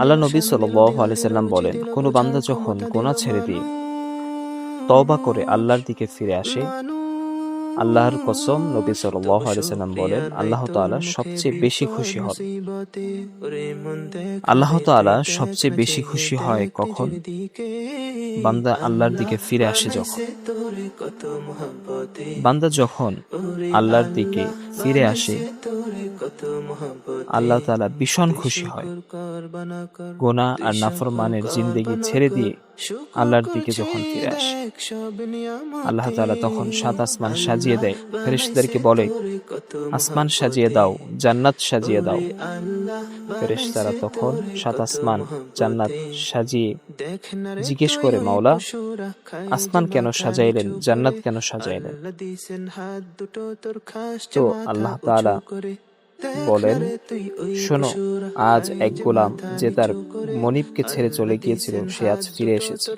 আল্লাহ নবী সাল্লাল্লাহু আলাইহি সাল্লাম বলেন, কোনো বান্দা যখন গুনাহ ছেড়ে দিয়ে তওবা করে আল্লাহর দিকে ফিরে আসে, আল্লাহর কসম, নবী সাল্লাল্লাহু আলাইহি সাল্লাম বলেন, আল্লাহ তাআলা সবচেয়ে বেশি খুশি হন। আল্লাহ তাআলা সবচেয়ে বেশি খুশি হয় কখন? বান্দা আল্লাহর দিকে ফিরে আসে যখন। বান্দা যখন আল্লাহর দিকে ফিরে আসে, আল্লাহ তাআলা ভীষণ খুশি হয়। গুনাহ আর নাফরমানের জিন্দেগি ছেড়ে দিয়ে আল্লাহর দিকে যখন ফিরে আসে, আল্লাহ তাআলা তখন ৭ আসমান সাজিয়ে দেয়। ফেরেশতাদেরকে বলে, আসমান সাজিয়ে দাও, জান্নাত সাজিয়ে দাও। ফেরেশতারা তখন ৭ আসমান জান্নাত সাজিয়ে জিজ্ঞেস করে, মাওলা, আসমান কেন সাজাইলেন, জান্নাত কেন সাজাইলেন? তো আল্লাহ তাআলা বলেন, শোনো, আজ এক গোলাম যে তার মনিবকে ছেড়ে চলে গিয়েছিল, সে আজ ফিরে এসেছে।